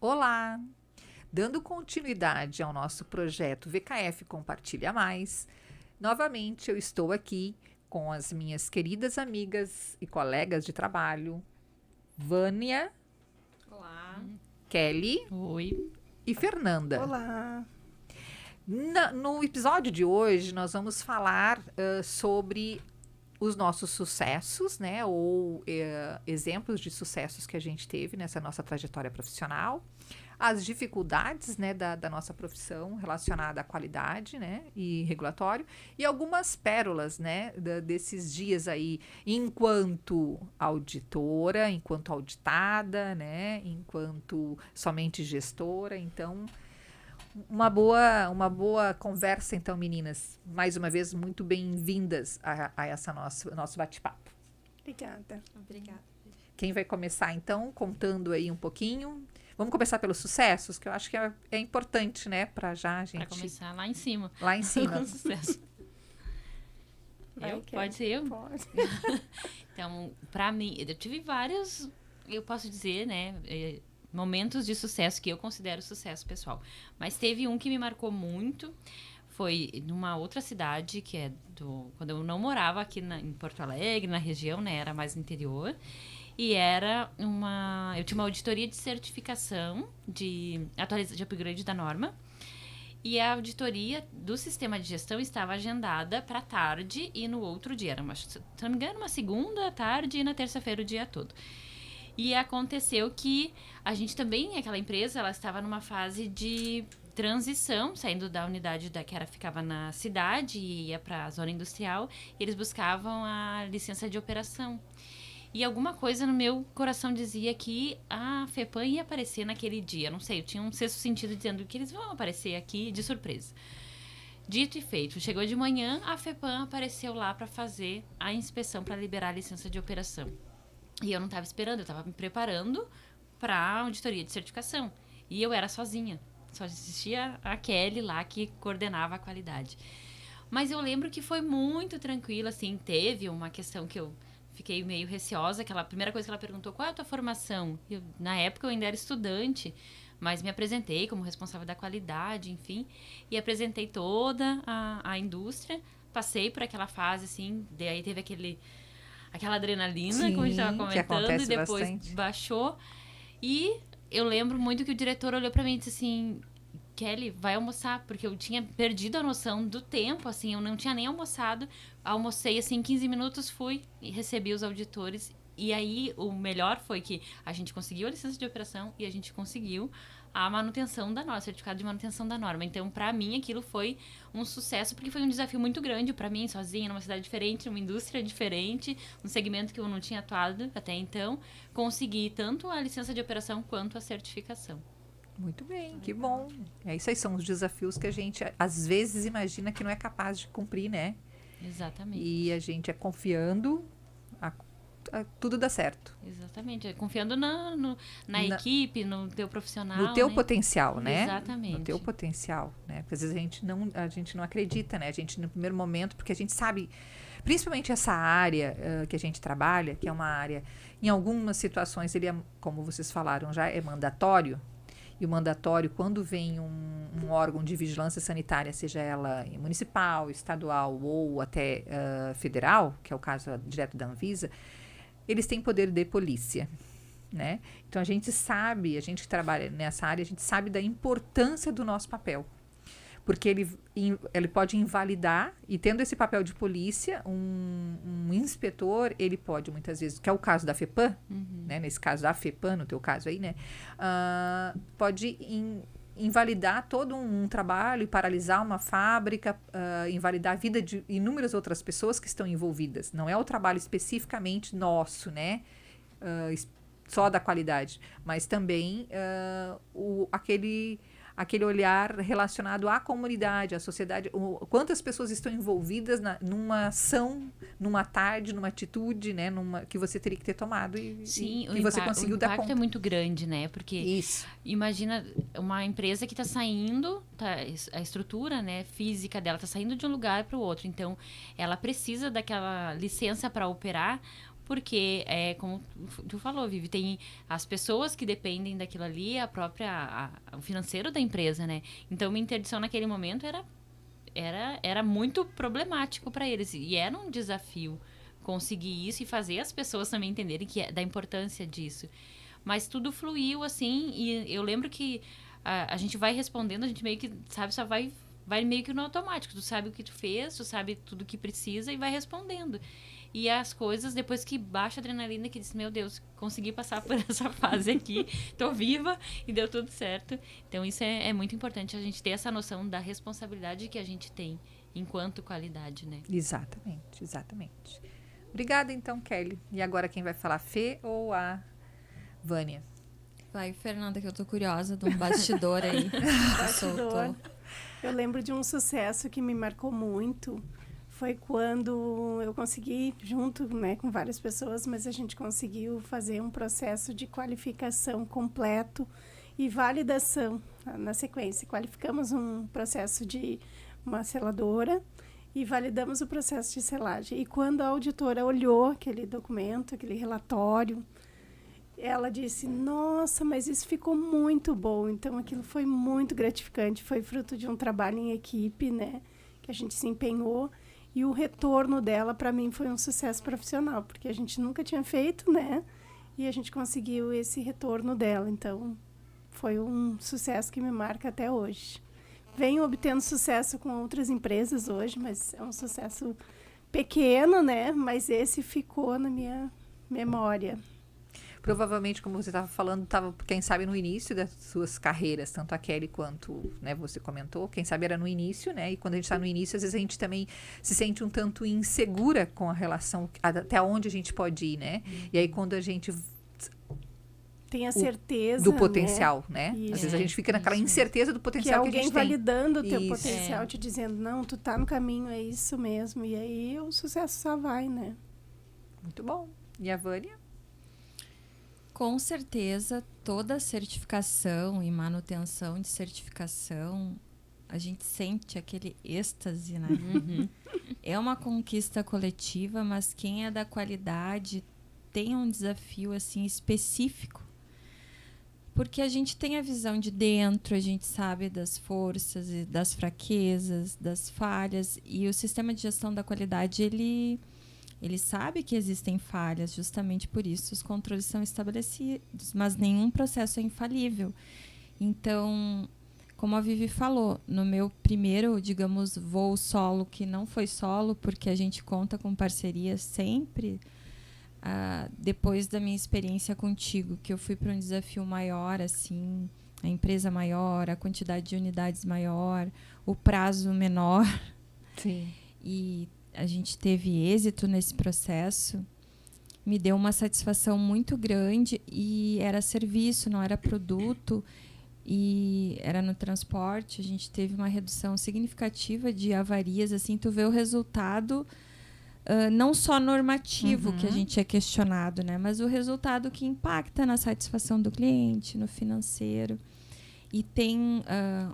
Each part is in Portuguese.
Olá! Dando continuidade ao nosso projeto VKF Compartilha Mais, novamente eu estou aqui com as minhas queridas amigas e colegas de trabalho, Vânia, Olá. Kelly Oi. e Fernanda. Olá! No episódio de hoje, nós vamos falar sobre os nossos sucessos, né? Ou exemplos de sucessos que a gente teve nessa nossa trajetória profissional, as dificuldades, né, da nossa profissão relacionada à qualidade, né, e regulatório, e algumas pérolas, né, desses dias aí, enquanto auditora, enquanto auditada, né, enquanto somente gestora. Então, uma boa conversa, então, meninas. Mais uma vez, muito bem-vindas a essa nosso bate-papo. Obrigada. Obrigada. Quem vai começar, então, contando aí um pouquinho? Vamos começar pelos sucessos, que eu acho que é importante, né? Para já a gente... Para começar lá em cima. Lá em cima. Com sucesso. Pode ser eu? Pode. Então, para mim, eu tive vários, eu posso dizer, né, momentos de sucesso que eu considero sucesso pessoal. Mas teve um que me marcou muito, foi numa outra cidade, que é quando eu não morava aqui em Porto Alegre, na região, né, era mais interior. E eu tinha uma auditoria de certificação de upgrade da norma. E a auditoria do sistema de gestão estava agendada para tarde e no outro dia. Se não me engano, uma segunda tarde e na terça-feira o dia todo. E aconteceu que a gente também, aquela empresa, ela estava numa fase de transição, saindo da unidade ficava na cidade e ia para a zona industrial. E eles buscavam a licença de operação. E alguma coisa no meu coração dizia que a FEPAM ia aparecer naquele dia. Não sei, eu tinha um sexto sentido dizendo que eles vão aparecer aqui de surpresa. Dito e feito, chegou de manhã, a FEPAM apareceu lá para fazer a inspeção, para liberar a licença de operação. E eu não estava esperando, eu estava me preparando para a auditoria de certificação. E eu era sozinha. Só existia a Kelly lá que coordenava a qualidade. Mas eu lembro que foi muito tranquilo, assim, teve uma questão que eu fiquei meio receosa, aquela primeira coisa que ela perguntou, qual é a tua formação? Na época eu ainda era estudante, mas me apresentei como responsável da qualidade, enfim, e apresentei toda a indústria, passei por aquela fase, assim, daí teve aquela adrenalina, Sim, como a gente estava comentando, e depois bastante. baixou, e eu lembro muito que o diretor olhou para mim e disse assim, Kelly, vai almoçar, porque eu tinha perdido a noção do tempo, assim, eu não tinha nem almoçado, almocei, assim, em 15 minutos, fui e recebi os auditores, e aí o melhor foi que a gente conseguiu a licença de operação e a gente conseguiu a manutenção da norma, o certificado de manutenção da norma. Então, pra mim, aquilo foi um sucesso, porque foi um desafio muito grande pra mim, sozinha, numa cidade diferente, numa indústria diferente, um segmento que eu não tinha atuado até então, conseguir tanto a licença de operação quanto a certificação. Muito bem, que bom. Isso aí são os desafios que a gente, às vezes, imagina que não é capaz de cumprir, né? Exatamente. E a gente confiando, tudo dá certo. Exatamente. Confiando na equipe, no teu profissional. No teu né? potencial, né? Exatamente. No teu potencial, né? Porque às vezes a gente não acredita, né? A gente, no primeiro momento, porque a gente sabe, principalmente essa área que a gente trabalha, que é uma área, em algumas situações, ele é, como vocês falaram já, é mandatório. E o mandatório, quando vem um órgão de vigilância sanitária, seja ela municipal, estadual ou até federal, que é o caso direto da Anvisa, eles têm poder de polícia, né? Então, a gente que trabalha nessa área, a gente sabe da importância do nosso papel. Porque ele pode invalidar, e tendo esse papel de polícia, um inspetor, ele pode, muitas vezes, que é o caso da FEPAM, né? Nesse caso da FEPAM, no teu caso aí, né? Pode invalidar todo um trabalho e paralisar uma fábrica, invalidar a vida de inúmeras outras pessoas que estão envolvidas. Não é o trabalho especificamente nosso, né? Só da qualidade, mas também aquele olhar relacionado à comunidade, à sociedade, quantas pessoas estão envolvidas numa ação, numa tarde, numa atitude, né, que você teria que ter tomado e que você conseguiu dar conta. O impacto é muito grande, né? Porque Isso. Imagina uma empresa que está saindo, a estrutura, né, física dela está saindo de um lugar para o outro, então ela precisa daquela licença para operar porque, como tu falou, Vivi, tem as pessoas que dependem daquilo ali, o financeiro da empresa, né? Então, uma interdição naquele momento era muito problemático para eles. E era um desafio conseguir isso e fazer as pessoas também entenderem da importância disso. Mas tudo fluiu, assim, e eu lembro que a gente vai respondendo, a gente meio que, sabe, só vai meio que no automático. Tu sabe o que tu fez, tu sabe tudo que precisa e vai respondendo. E as coisas, depois que baixa a adrenalina, que diz, meu Deus, consegui passar por essa fase aqui, tô viva e deu tudo certo. Então, isso é muito importante, a gente ter essa noção da responsabilidade que a gente tem enquanto qualidade, né? Exatamente, exatamente. Obrigada, então, Kelly. E agora quem vai falar, Fê ou a Vânia? Vai, Fernanda, que eu tô curiosa de um bastidor aí. Que soltou. Eu lembro de um sucesso que me marcou muito. Foi quando eu consegui, junto, né, com várias pessoas, mas a gente conseguiu fazer um processo de qualificação completo e validação na sequência. Qualificamos um processo de uma seladora e validamos o processo de selagem. E quando a auditora olhou aquele documento, aquele relatório, ela disse, nossa, mas isso ficou muito bom. Então, aquilo foi muito gratificante. Foi fruto de um trabalho em equipe, né, que a gente se empenhou. E o retorno dela, para mim, foi um sucesso profissional, porque a gente nunca tinha feito, né? E a gente conseguiu esse retorno dela. Então, foi um sucesso que me marca até hoje. Venho obtendo sucesso com outras empresas hoje, mas é um sucesso pequeno, né? Mas esse ficou na minha memória. Provavelmente, como você estava falando, estava, quem sabe, no início das suas carreiras, tanto a Kelly quanto, né, você comentou, quem sabe era no início, né? E quando a gente está no início, às vezes a gente também se sente um tanto insegura com a relação, até onde a gente pode ir, né? E aí, quando a gente tem a certeza do potencial, né? Isso. Às vezes a gente fica naquela incerteza do Que potencial que, alguém a gente tem. validando o teu potencial, te dizendo, não, tu tá no caminho, é isso mesmo. E aí o sucesso só vai, né? Muito bom. E a Vânia? Com certeza, toda certificação e manutenção de certificação, a gente sente aquele êxtase, né? É uma conquista coletiva, mas quem é da qualidade tem um desafio assim específico. Porque a gente tem a visão de dentro, a gente sabe das forças e das fraquezas, das falhas, e o sistema de gestão da qualidade, ele sabe que existem falhas, justamente por isso os controles são estabelecidos, mas nenhum processo é infalível. Então, como a Vivi falou, no meu primeiro, digamos, voo solo, que não foi solo, porque a gente conta com parceria sempre, depois da minha experiência contigo, que eu fui para um desafio maior, assim, a empresa maior, a quantidade de unidades maior, o prazo menor. Sim. E a gente teve êxito nesse processo, me deu uma satisfação muito grande, e era serviço, não era produto, e era no transporte. A gente teve uma redução significativa de avarias, assim, tu vê o resultado não só normativo, que a gente é questionado, né, mas o resultado que impacta na satisfação do cliente, no financeiro. E tem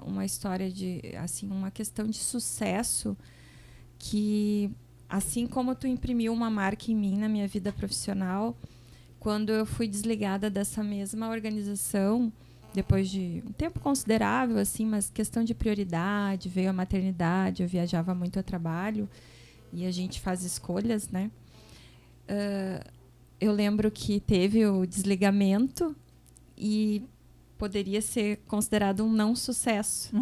uma história de, assim, uma questão de sucesso que, assim como tu imprimiu uma marca em mim na minha vida profissional, quando eu fui desligada dessa mesma organização, depois de um tempo considerável, assim, mas questão de prioridade, veio a maternidade, eu viajava muito a trabalho, e a gente faz escolhas, né? Eu lembro que teve o desligamento e poderia ser considerado um não sucesso.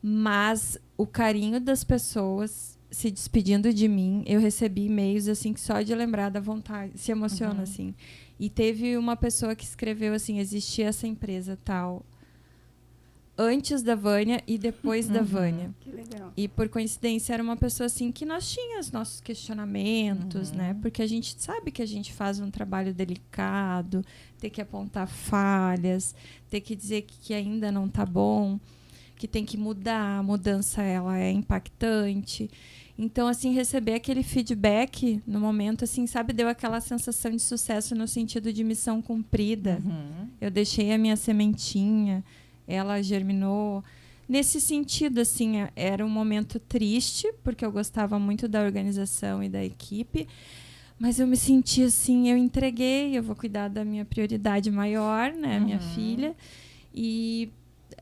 Mas o carinho das pessoas se despedindo de mim, eu recebi e-mails assim que só de lembrar da vontade, se emociona assim. E teve uma pessoa que escreveu assim, existia essa empresa tal antes da Vânia e depois da Vânia. Que legal. E por coincidência era uma pessoa assim que nós tínhamos nossos questionamentos, né? Porque a gente sabe que a gente faz um trabalho delicado, tem que apontar falhas, tem que dizer que ainda não tá bom, que tem que mudar, a mudança ela é impactante. Então, assim, receber aquele feedback no momento, assim, sabe, deu aquela sensação de sucesso no sentido de missão cumprida. Eu deixei a minha sementinha, ela germinou. Nesse sentido, assim, era um momento triste, porque eu gostava muito da organização e da equipe, Mas eu me senti assim, eu entreguei, eu vou cuidar da minha prioridade maior, né? Minha filha. E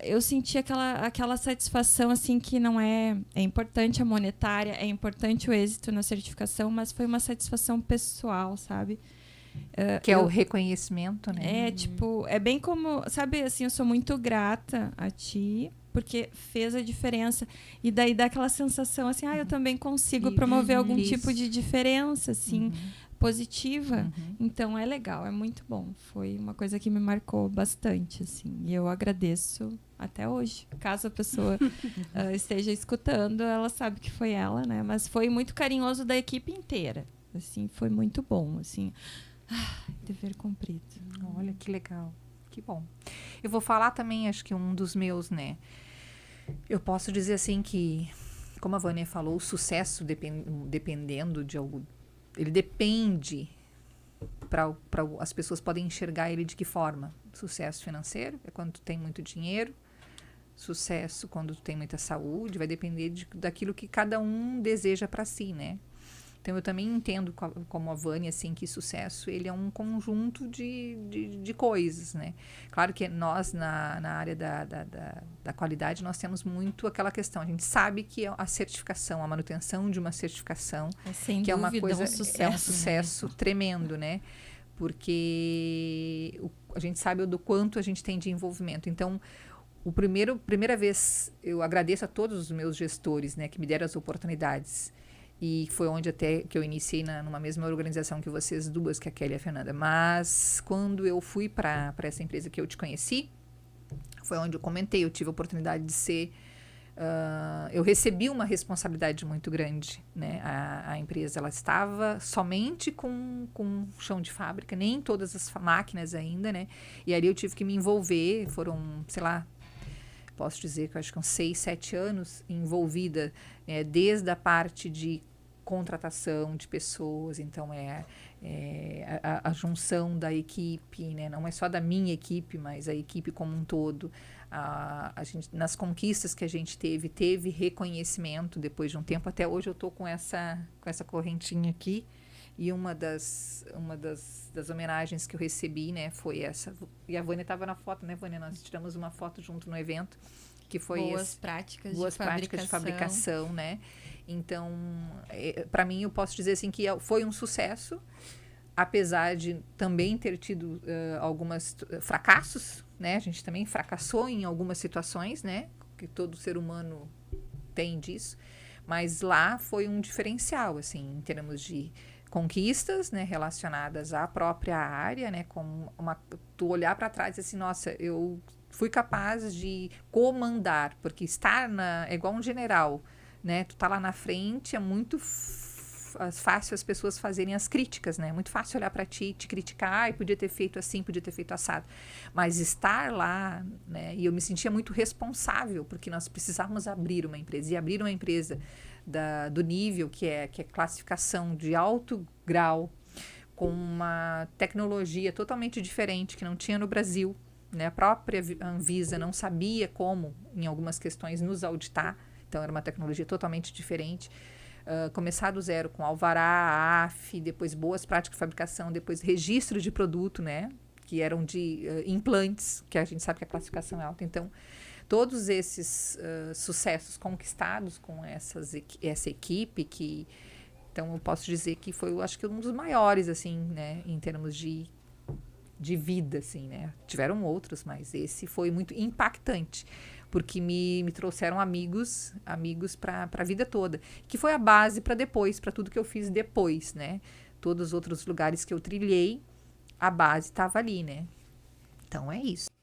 eu senti aquela satisfação, assim, que não é importante a monetária, é importante o êxito na certificação, mas foi uma satisfação pessoal, sabe? Que é o reconhecimento, né? Tipo, é bem como, sabe, assim, eu sou muito grata a ti, porque fez a diferença. E daí dá aquela sensação, assim, eu também consigo promover algum tipo de diferença, assim, positiva. Então, é legal, é muito bom. Foi uma coisa que me marcou bastante, assim. E eu agradeço até hoje. Caso a pessoa esteja escutando, ela sabe que foi ela, né? Mas foi muito carinhoso da equipe inteira. Assim, foi muito bom, assim. Dever cumprido. Olha, que legal. Que bom. Eu vou falar também, acho que um dos meus, né? Eu posso dizer assim que, como a Vânia falou, o sucesso dependendo de algo, ele depende para as pessoas podem enxergar ele de que forma? Sucesso financeiro é quando tu tem muito dinheiro, sucesso quando tu tem muita saúde, vai depender daquilo que cada um deseja para si, né? Então, eu também entendo, como a Vânia, assim, que sucesso, ele é um conjunto de coisas, né? Claro que nós, na área da qualidade, nós temos muito aquela questão. A gente sabe que a certificação, a manutenção de uma certificação, que é uma coisa, é um sucesso tremendo, né? Porque a gente sabe do quanto a gente tem de envolvimento. Então, primeira vez, eu agradeço a todos os meus gestores, né, que me deram as oportunidades. E foi onde até que eu iniciei numa mesma organização que vocês duas, que a Kelly e a Fernanda. Mas quando eu fui para essa empresa que eu te conheci, foi onde eu comentei, eu tive a oportunidade de ser... eu recebi uma responsabilidade muito grande, né? A empresa, ela estava somente com chão de fábrica, nem todas as máquinas ainda, né? E ali eu tive que me envolver, foram, sei lá, posso dizer que eu acho que uns 6, 7 anos envolvida, desde a parte de contratação de pessoas, então a junção da equipe, né? Não é só da minha equipe, mas a equipe como um todo. A gente, nas conquistas que a gente teve reconhecimento depois de um tempo. Até hoje eu estou com essa correntinha aqui. E uma das homenagens que eu recebi, né, foi essa. E a Vânia estava na foto, né, Vânia? Nós tiramos uma foto junto no evento, que foi boas práticas de fabricação, né? Então, para mim, eu posso dizer assim que foi um sucesso, apesar de também ter tido alguns fracassos, né? A gente também fracassou em algumas situações, né? Que todo ser humano tem disso. Mas lá foi um diferencial, assim, em termos de conquistas, né, relacionadas à própria área, né, tu olhar para trás e assim, nossa, eu fui capaz de comandar, porque estar é igual um general, né, tu tá lá na frente, é muito fácil as pessoas fazerem as críticas, né, é muito fácil olhar para ti e te criticar, podia ter feito assim, podia ter feito assado, mas estar lá, né, e eu me sentia muito responsável, porque nós precisávamos abrir uma empresa, e abrir uma empresa do nível que é classificação de alto grau, com uma tecnologia totalmente diferente que não tinha no Brasil, né? A própria Anvisa não sabia como, em algumas questões, nos auditar, então era uma tecnologia totalmente diferente. Começar do zero com alvará, AF, depois boas práticas de fabricação, depois registro de produto, né? Que eram de implantes, que a gente sabe que a classificação é alta, então todos esses sucessos conquistados com essa equipe, então eu posso dizer que foi, eu acho que um dos maiores, assim, né, em termos de vida, assim, né. Tiveram outros, mas esse foi muito impactante, porque me trouxeram amigos para a vida toda, que foi a base para depois, para tudo que eu fiz depois, né. Todos os outros lugares que eu trilhei, a base estava ali, né. Então é isso.